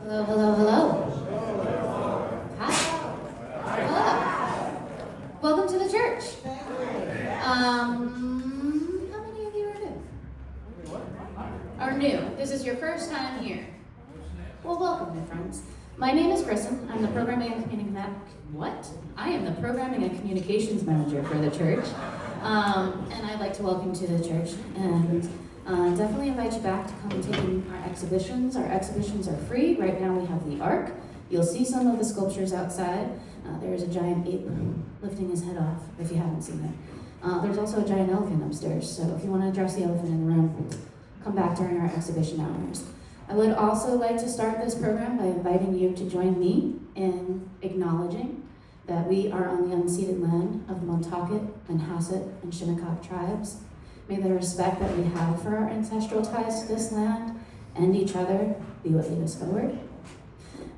Hello, hello, hello. Hi. Hello. Welcome to the church. How many of you are new? Are new. This is your first time here. Well, welcome, my friends. My name is Kristen. I'm the programming and I am the programming and communications manager for the church. And I'd like to welcome you to the church and definitely invite you back to come and take in our exhibitions. Our exhibitions are free. Right now we have the Ark. You'll see some of the sculptures outside. There is a giant ape lifting his head off, if you haven't seen it. There's also a giant elephant upstairs, so if you want to address the elephant in the room, come back during our exhibition hours. I would also like to start this program by inviting you to join me in acknowledging that we are on the unceded land of the Montaukett and Hassett and Shinnecock tribes. May the respect that we have for our ancestral ties to this land and each other be what lead us forward.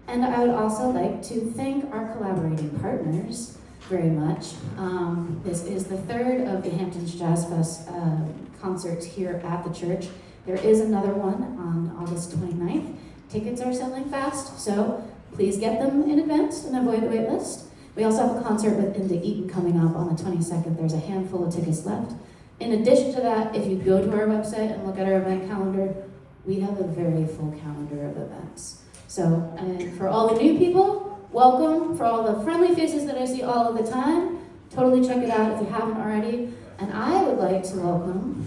And I would also like to thank our collaborating partners very much. This is the third of the Hamptons Jazz Fest concerts here at the church. There is another one on August 29th. Tickets are selling fast, so please get them in advance and avoid the wait list. We also have a concert with Inda Eaton coming up on the 22nd. There's a handful of tickets left. In addition to that, if you go to our website and look at our event calendar, we have a very full calendar of events. So, and for all the new people, welcome. For all the friendly faces that I see all of the time, totally check it out if you haven't already. And I would like to welcome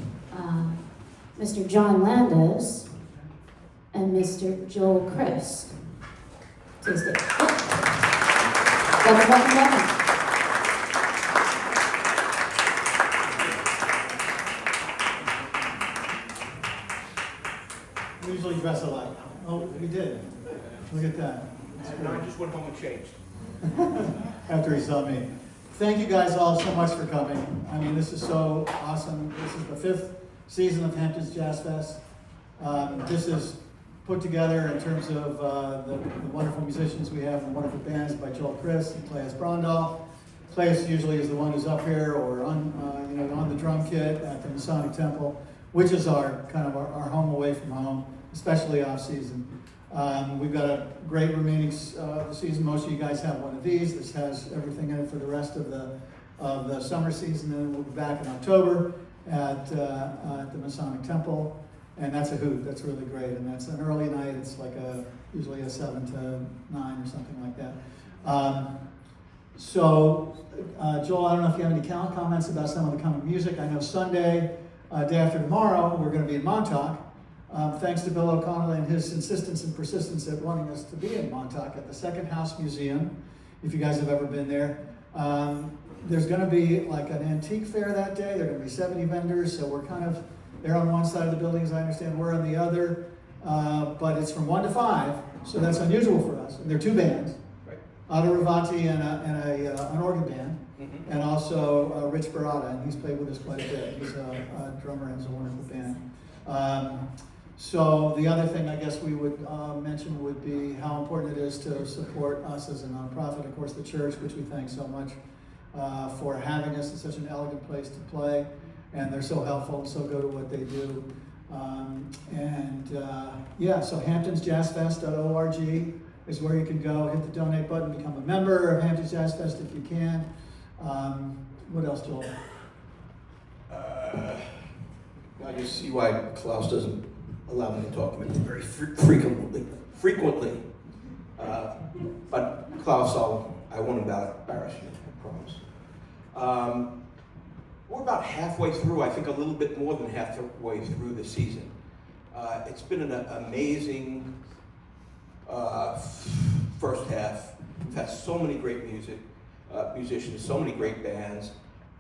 Mr. John Landis and Mr. Joel Frahm to the stage. Welcome, welcome, welcome. We usually dress alike. Oh, we did. Look at that. No, I just went home and changed. After he saw me. Thank you guys all so much for coming. I mean, this is so awesome. This is the 5th season of Hamptons Jazz Fest. This is put together in terms of the wonderful musicians we have and wonderful bands by Joel Frahm and Claes Brondal. Claes usually is the one who's up here or on the drum kit at the Masonic Temple, which is our home away from home, especially off season. We've got a great remaining season. Most of you guys have one of these. This has everything in it for the rest of the summer season, and we'll be back in October at the Masonic Temple, and that's a hoot. That's really great, and that's an early night. It's like usually a 7 to 9 or something like that. So, Joel, I don't know if you have any comments about some of the coming music. I know Sunday, day after tomorrow, we're going to be in Montauk. Thanks to Bill O'Connell and his insistence and persistence at wanting us to be in Montauk at the Second House Museum, if you guys have ever been there. There's going to be like an antique fair that day. There are going to be 70 vendors, so we're they're on one side of the building, as I understand, we're on the other. But it's from 1 to 5, so that's unusual for us. And there are 2 bands, right? Ada Ravanti and an organ band, and also Rich Barada, and he's played with us quite a bit. He's a drummer and has a wonderful band. So the other thing I guess we would mention would be how important it is to support us as a nonprofit. Of course, the church, which we thank so much for having us in such an elegant place to play, and they're so helpful and so good at what they do. So hamptonsjazzfest.org is where you can go, hit the donate button, become a member of Hamptons Jazz Fest if you can. What else, Joel? I just see why Klaus doesn't allow me to talk about it very frequently. But Klaus, I won't embarrass you, I promise. We're about halfway through, I think a little bit more than halfway through the season. It's been an amazing first half. We've had so many great musicians, so many great bands,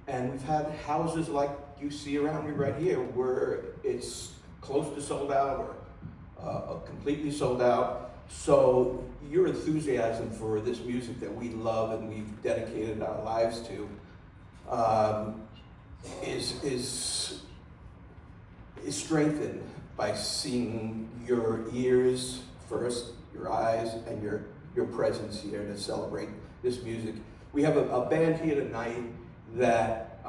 and we've had houses like you see around me right here where it's close to sold out or completely sold out. So your enthusiasm for this music that we love and we've dedicated our lives to is strengthened by seeing your ears first, your eyes, and your presence here to celebrate this music. We have a band here tonight that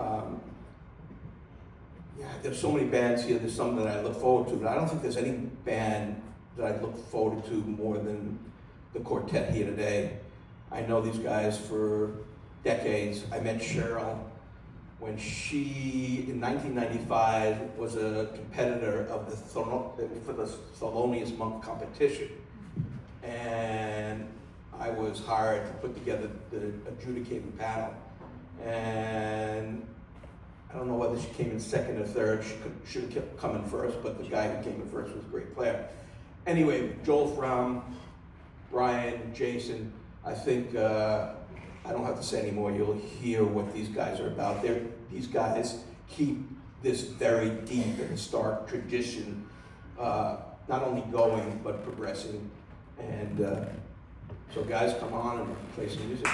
there's so many bands here. There's some that I look forward to, but I don't think there's any band that I look forward to more than the quartet here today. I know these guys for decades. I met Sheryl when she, in 1995, was a competitor of for the Thelonious Monk competition. And I was hired to put together the adjudicating panel. And I don't know whether she came in second or third. She should have come in first, but the guy who came in first was a great player. Anyway, Joel Frahm, Brian, Jason, I think, I don't have to say anymore. You'll hear what these guys are about. These guys keep this very deep and historic tradition, not only going, but progressing. And so guys, come on and play some music.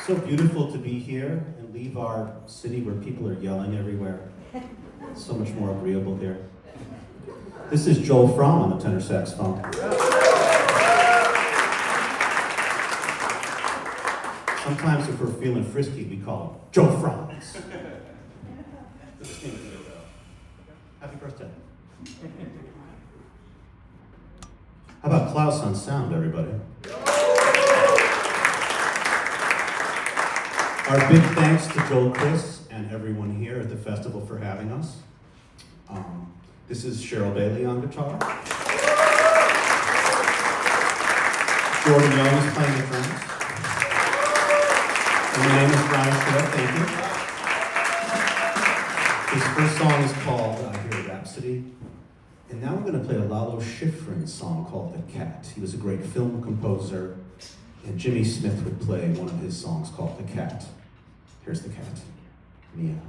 so beautiful to be here and leave our city where people are yelling everywhere. It's so much more agreeable here. This is Joel Frahm on the tenor saxophone. Sometimes if we're feeling frisky, we call him Joe Frahms. Happy birthday. How about Klaus on sound, everybody? Our big thanks to Joel Chris and everyone here at the festival for having us. This is Sheryl Bailey on guitar. Jordan Young is playing the drums. And my name is Brian Charette, thank you. His first song is called I Hear Rhapsody. And now we're going to play a Lalo Schifrin song called The Cat. He was a great film composer, and Jimmy Smith would play one of his songs called The Cat. Here's The Cat. Meow.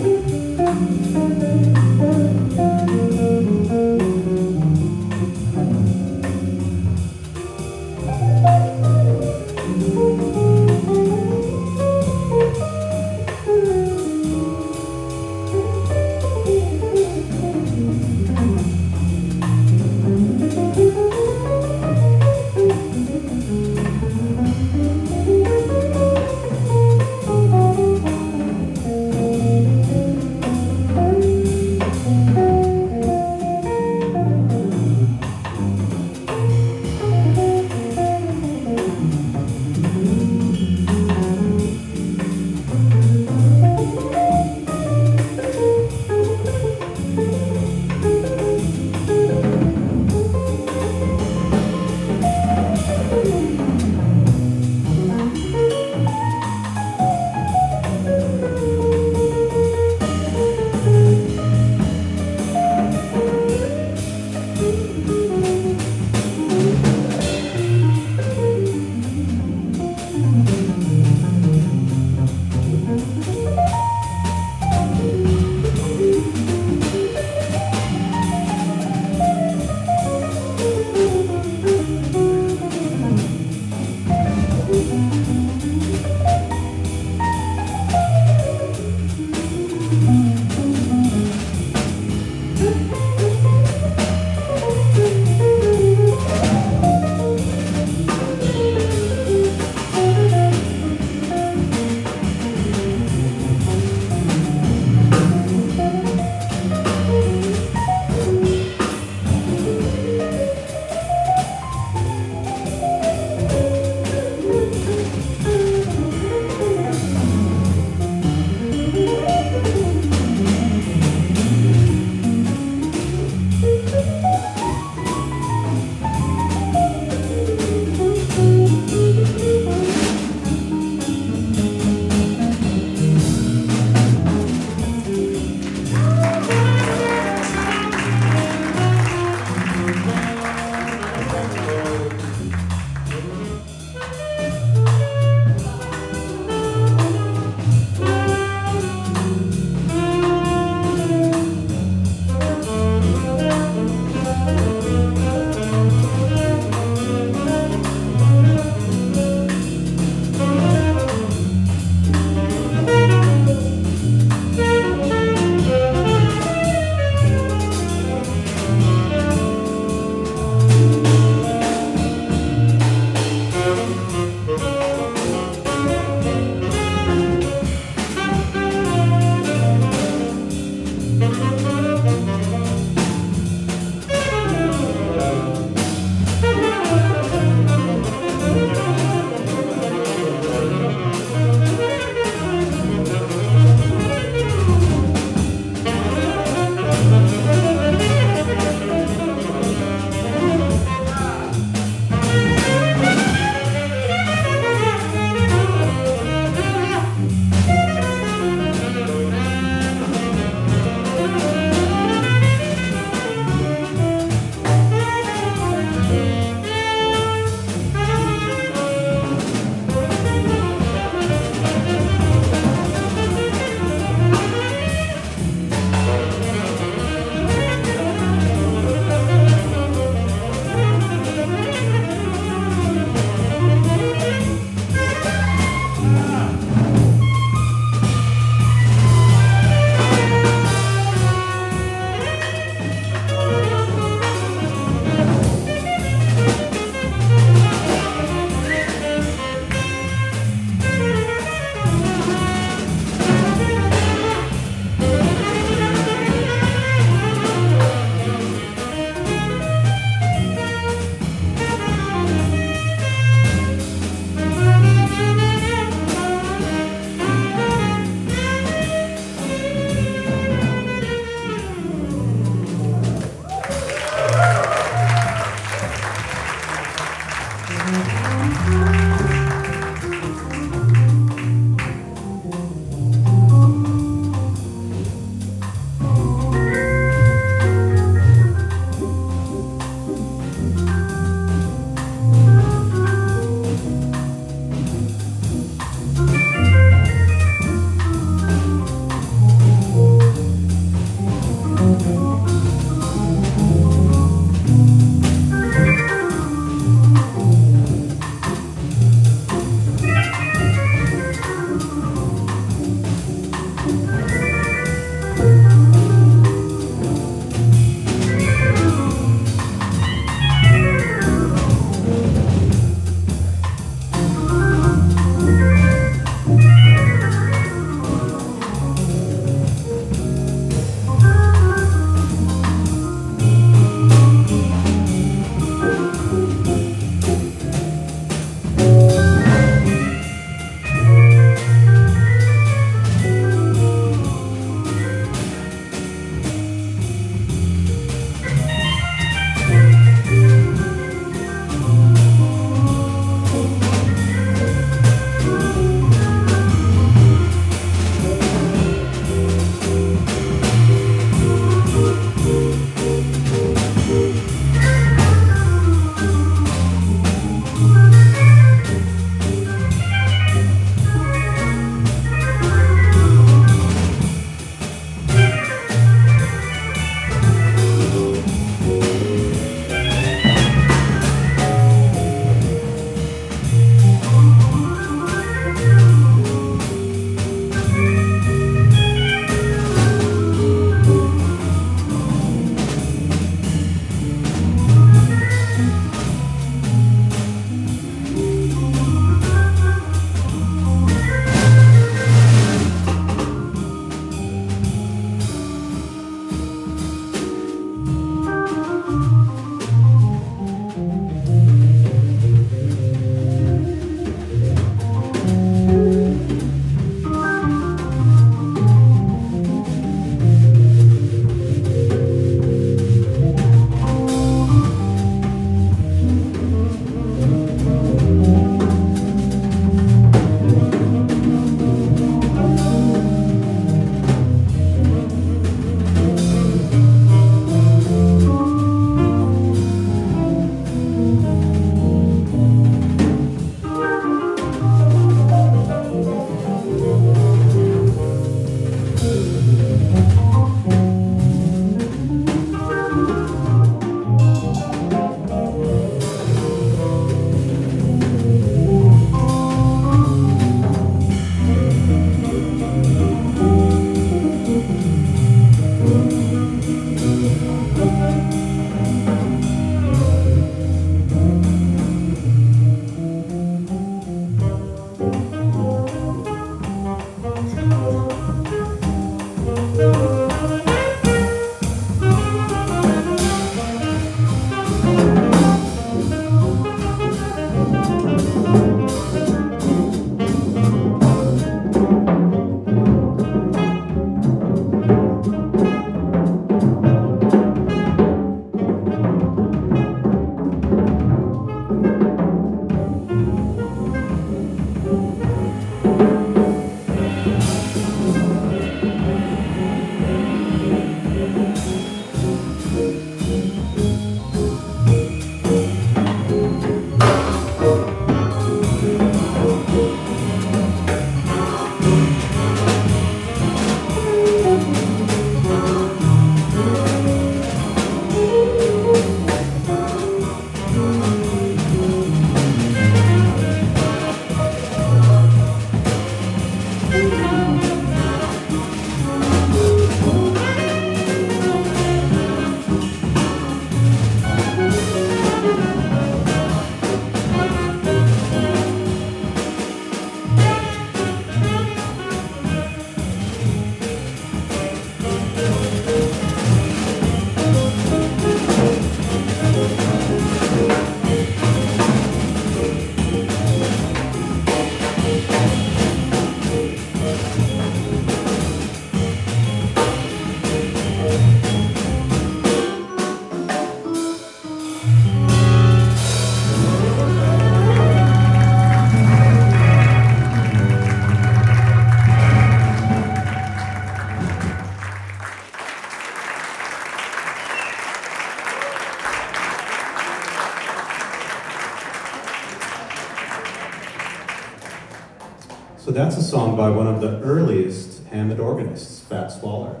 by one of the earliest Hammond organists, Fats Waller,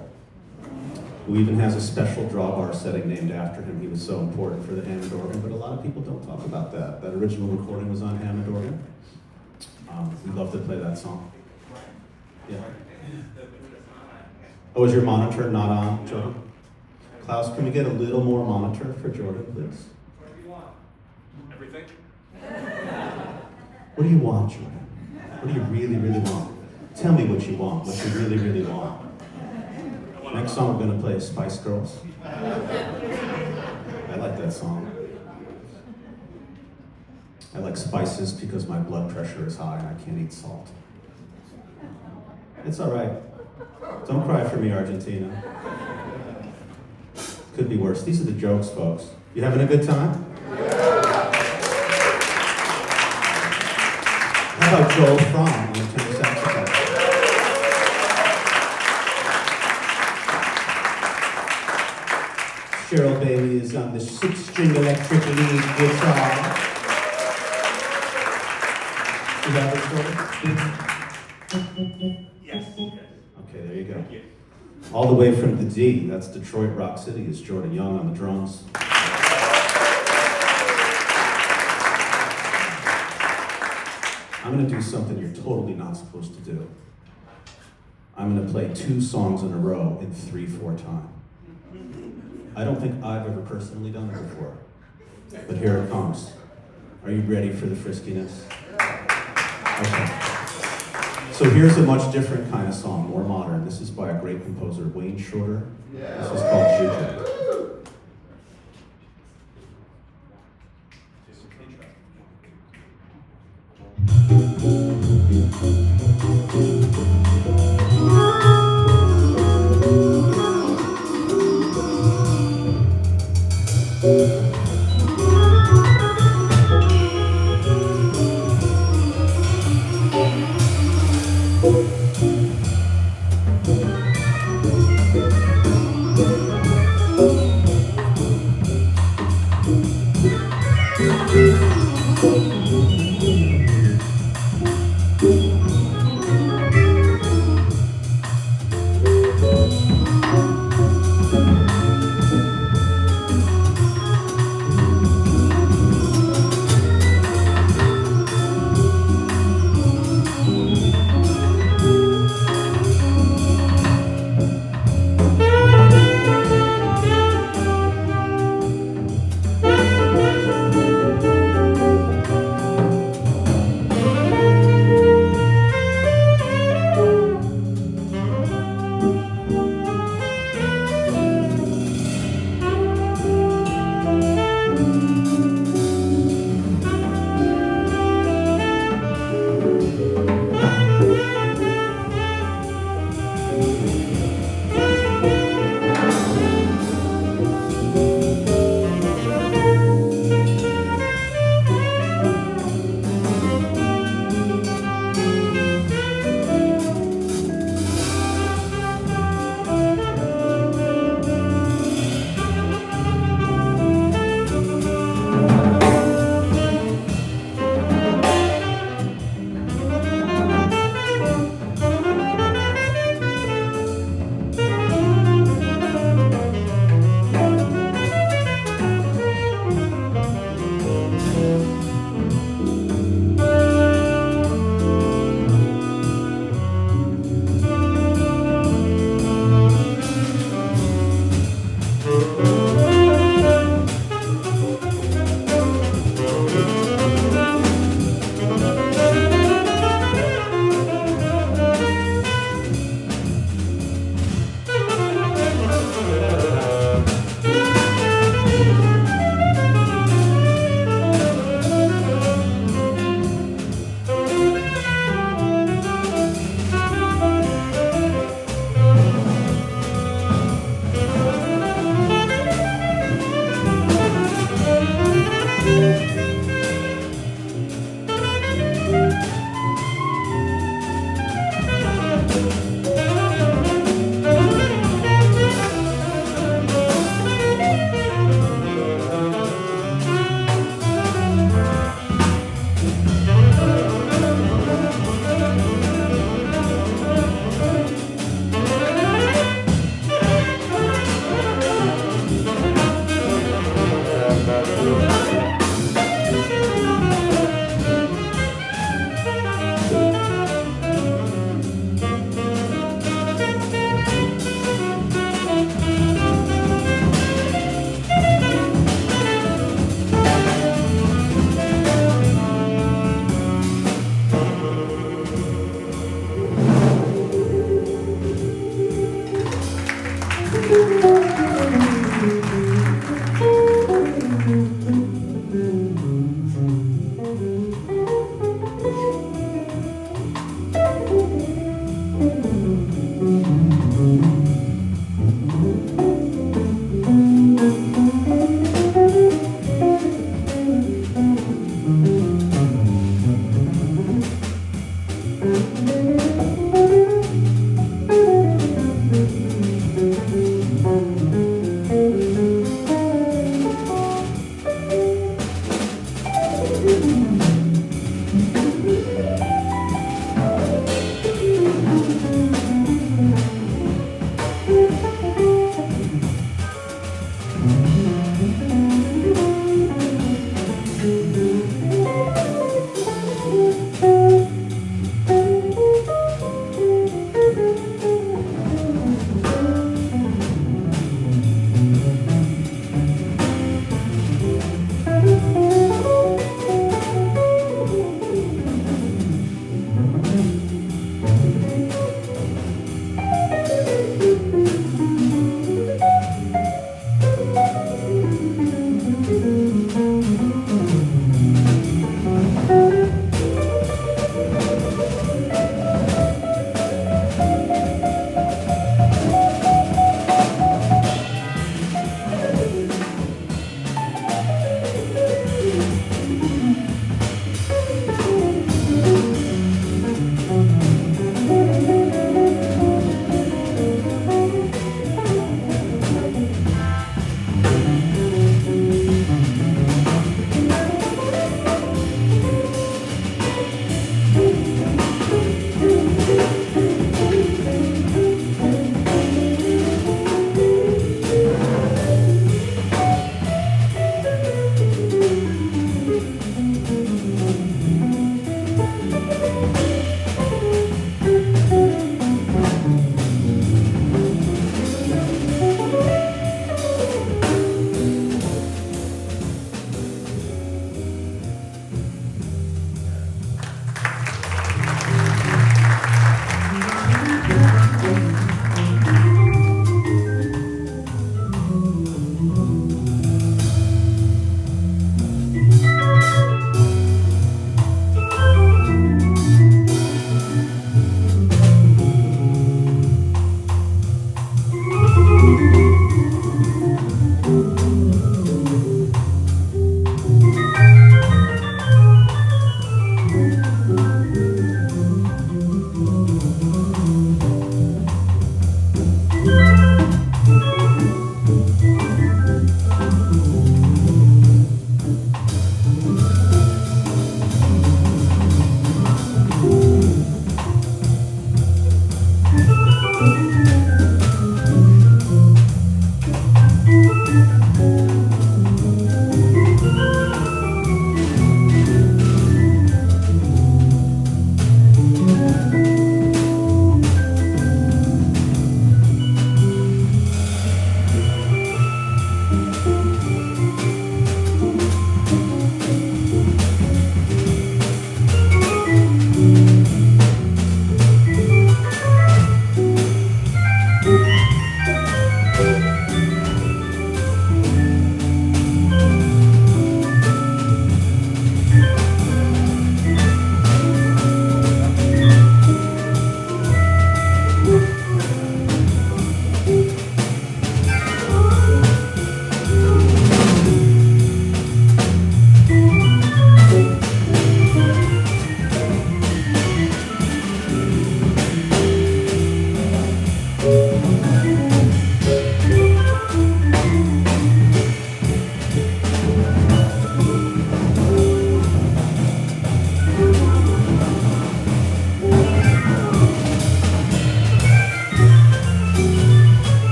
who even has a special drawbar setting named after him. He was so important for the Hammond organ, but a lot of people don't talk about that. That original recording was on Hammond organ. We'd love to play that song. Yeah. Oh, is your monitor not on, Jordan? Klaus, can we get a little more monitor for Jordan, please? What do you want? Everything? What do you want, Jordan? What do you really, really want? Tell me what you want, what you really, really want. Next song we're going to play is Spice Girls. I like that song. I like spices because my blood pressure is high and I can't eat salt. It's all right. Don't cry for me, Argentina. Could be worse. These are the jokes, folks. You having a good time? How about Joel Frahm on the tenor saxophone? Sheryl Bailey is on the 6-string electric lead guitar. Is that recorded? Yes. Okay, there you go. All the way from the D, that's Detroit Rock City, is Jordan Young on the drums. I'm going to do something you're totally not supposed to do. I'm going to play 2 songs in a row in 3/4 time. I don't think I've ever personally done it before, but here it comes. Are you ready for the friskiness? Okay. So here's a much different kind of song, more modern. This is by a great composer, Wayne Shorter. This is called Juju.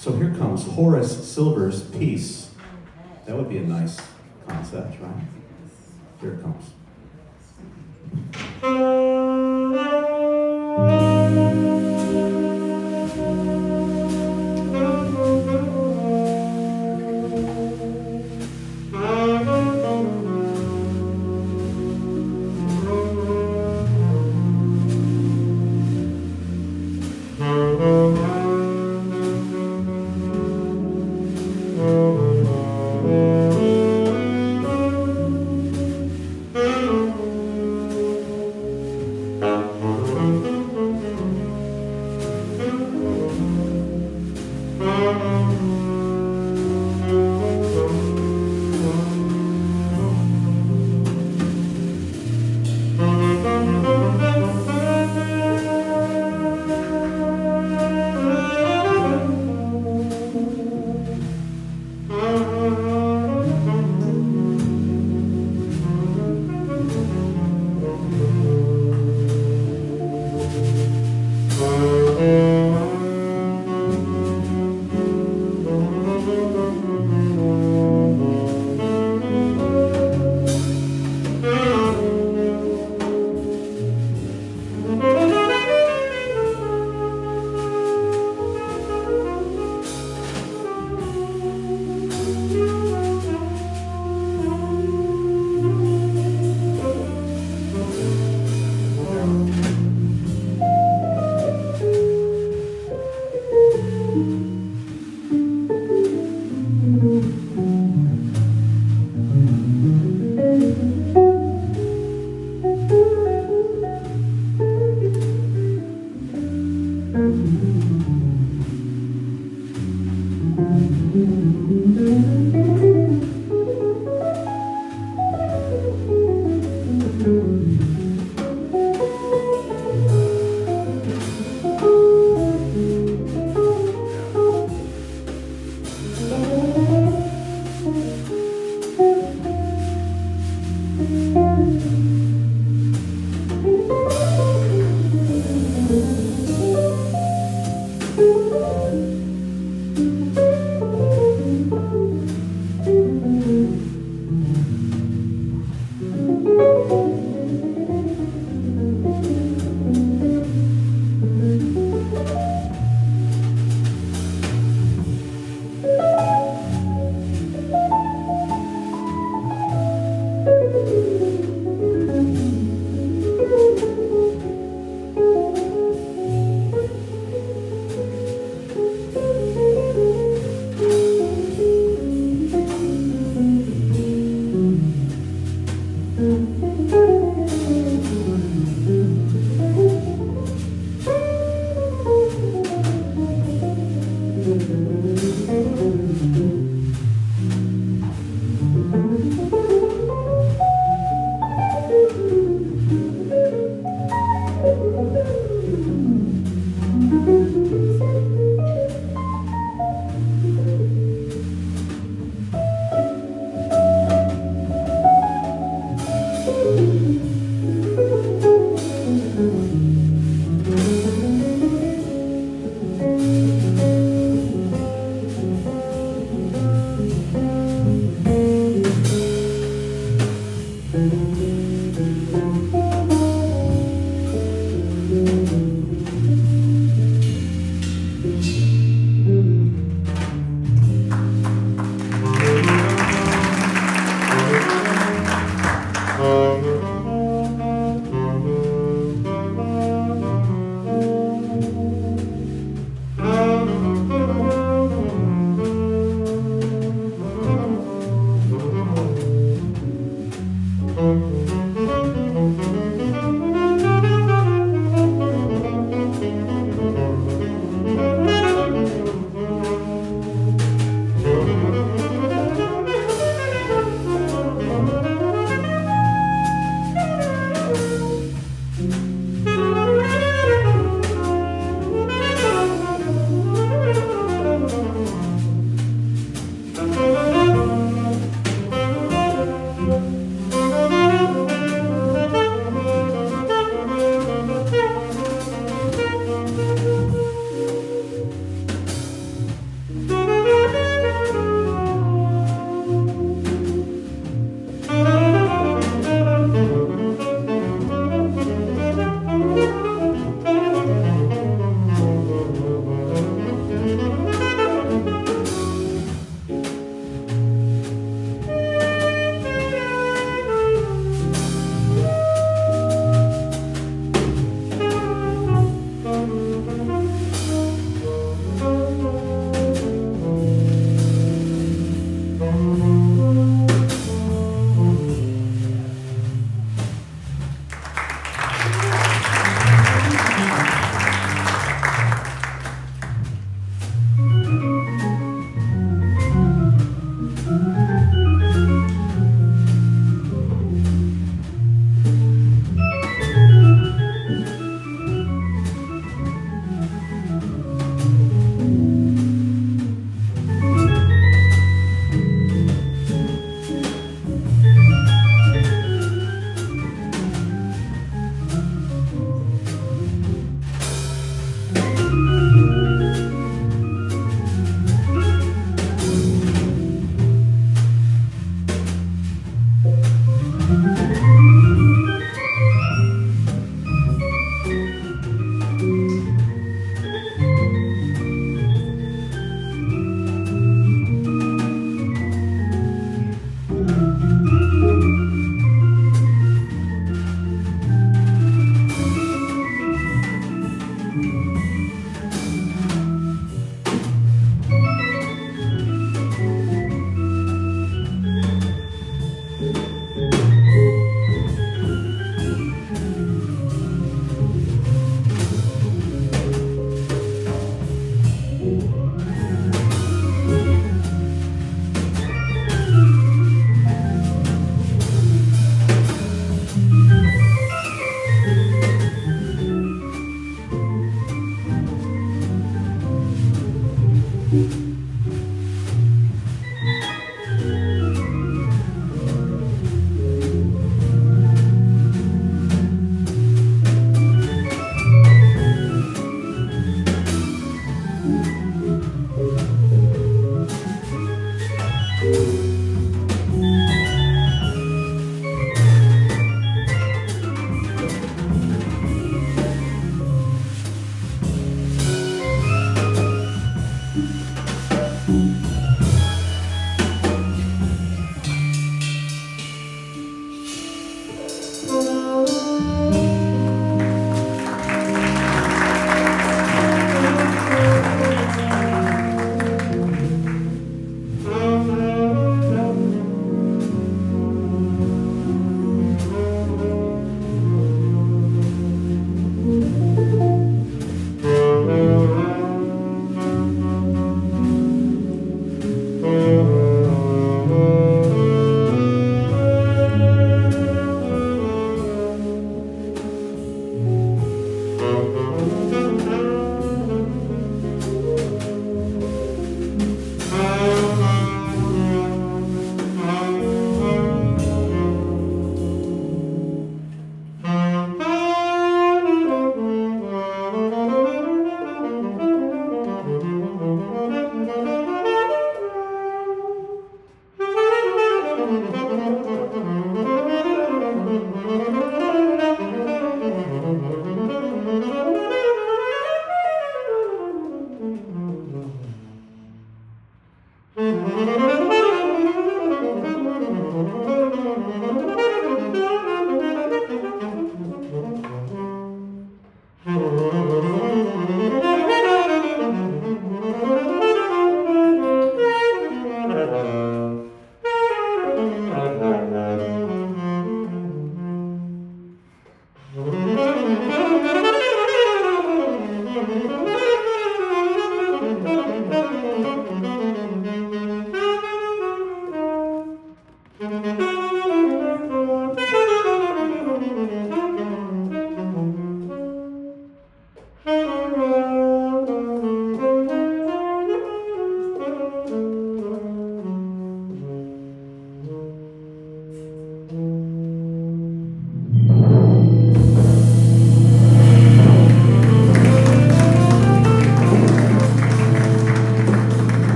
So here comes Horace Silver's Peace. That would be a nice concept, right? Here it comes.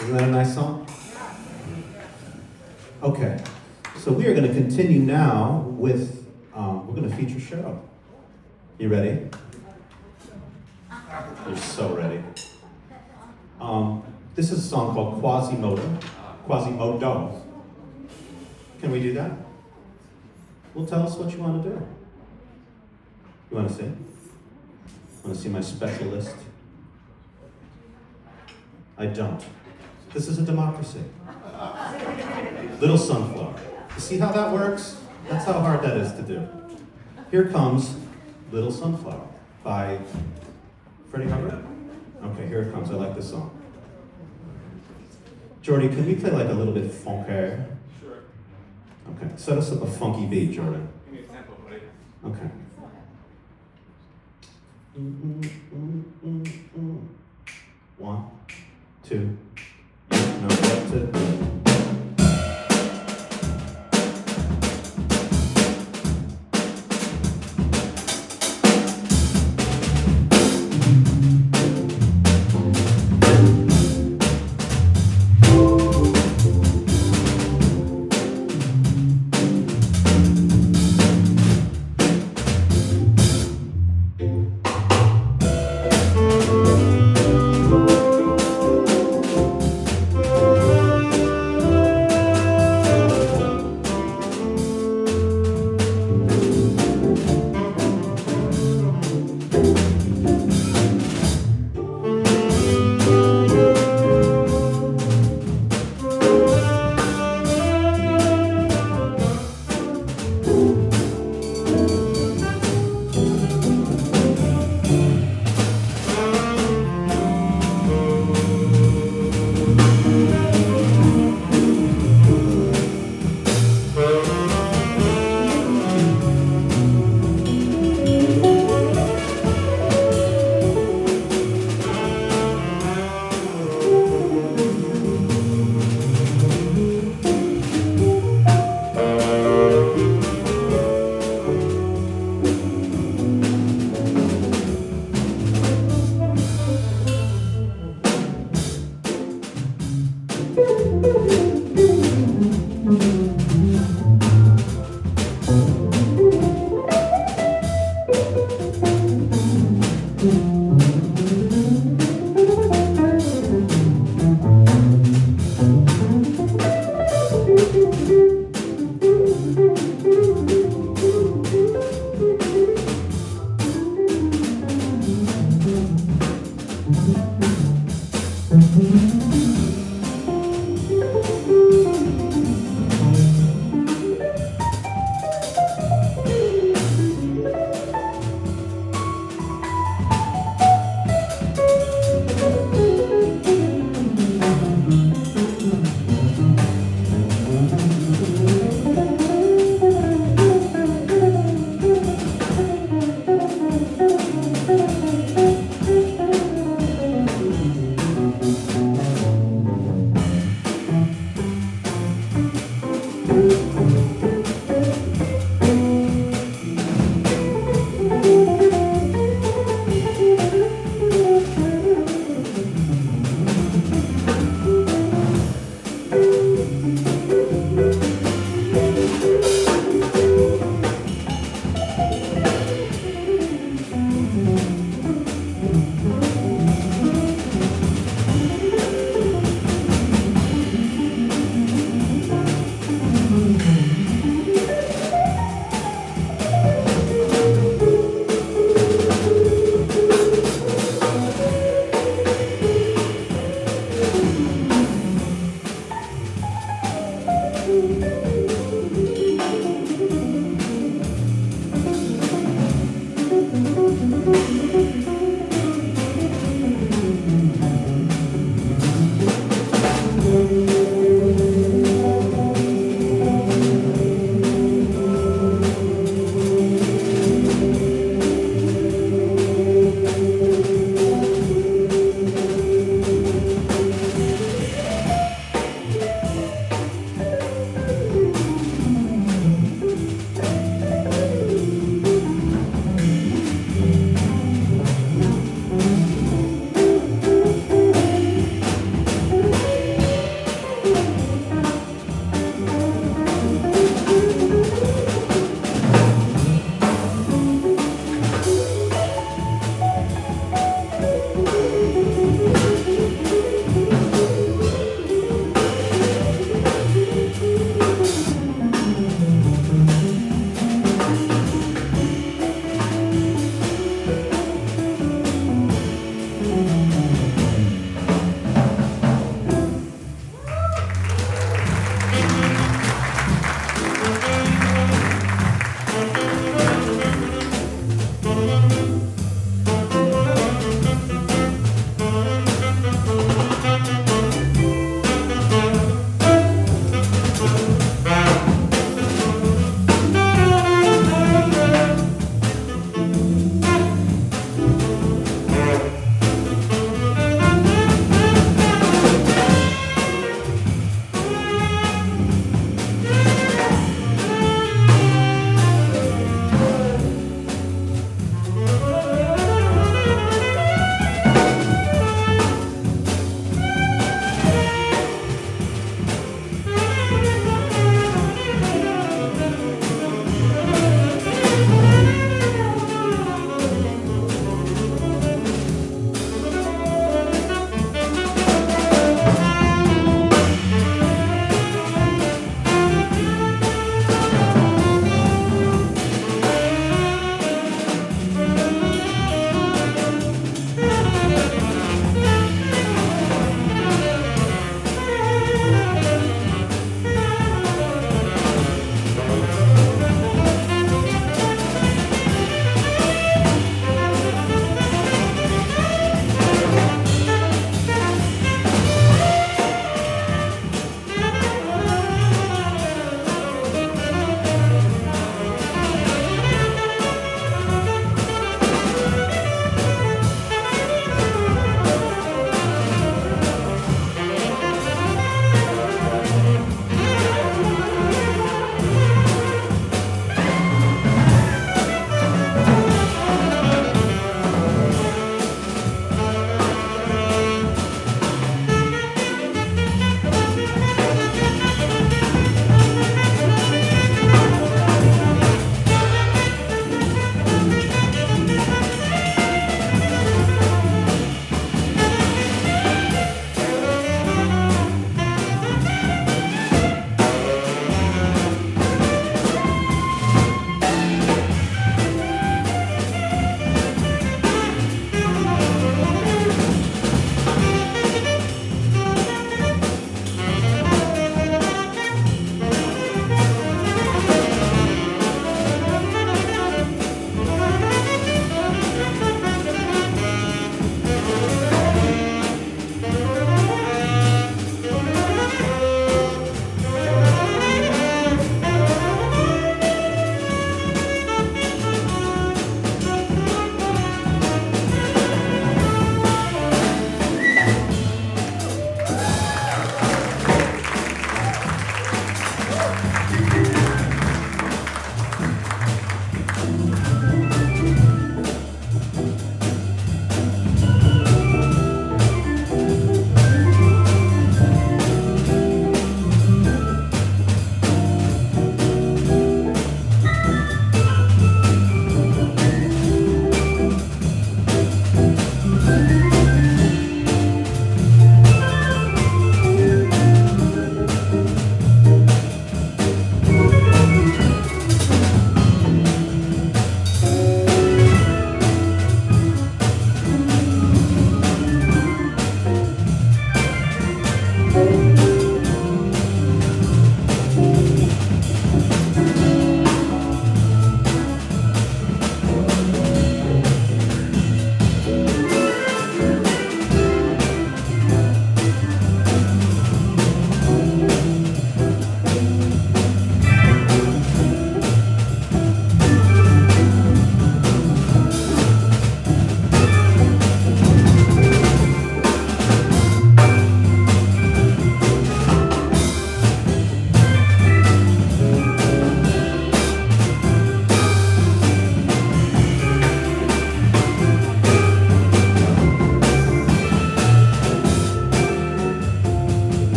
Isn't that a nice song? Okay, so we are going to continue now with, we're going to feature Sheryl. You ready? You're so ready. This is a song called Quasimodo. Can we do that? Well, tell us what you want to do. You want to sing? Want to see my special list? I don't. This is a democracy. Little Sunflower. You see how that works? That's how hard that is to do. Here comes Little Sunflower by Freddie Hubbard. Okay, here it comes. I like this song. Jordy, can we play like a little bit funky? Sure. Okay, set us up a funky beat, Jordan. Give me a tempo, buddy. Okay. One, two, no, that's it.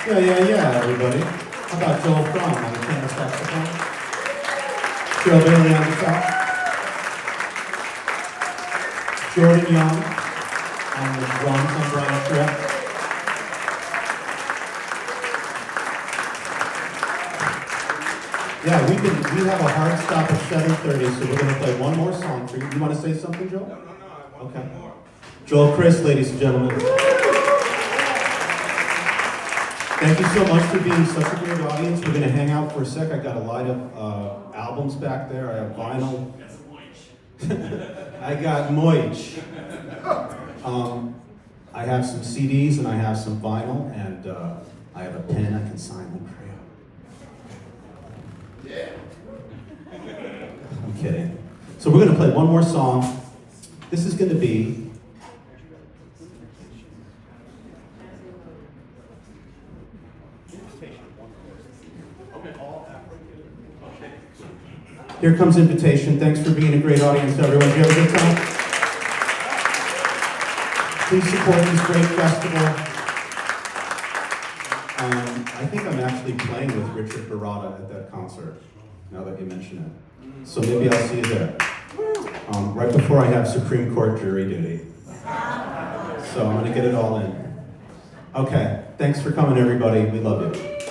Yeah, everybody. How about Joel Frahm on the tenor saxophone? Sheryl Bailey on guitar. Jordan Young on the drums on Brian Charette. Yeah, we have a hard stop at 7:30, so we're going to play one more song for you. You want to say something, Joel? No, I want Okay. one more. Joel, Chris, ladies and gentlemen. Thank you so much for being such a great audience. We're going to hang out for a sec. I got a line of albums back there. I have vinyl. I got moich. I have some CDs and I have some vinyl, and I have a pen I can sign them for you. Yeah. I'm kidding. So we're going to play one more song. This is going to be Here Comes Invitation. Thanks for being a great audience, everyone. Did you have a good time? Please support this great festival. I think I'm actually playing with Richard Barada at that concert, now that you mention it. So maybe I'll see you there. Right before I have Supreme Court jury duty. So I'm going to get it all in. Okay, thanks for coming, everybody. We love you.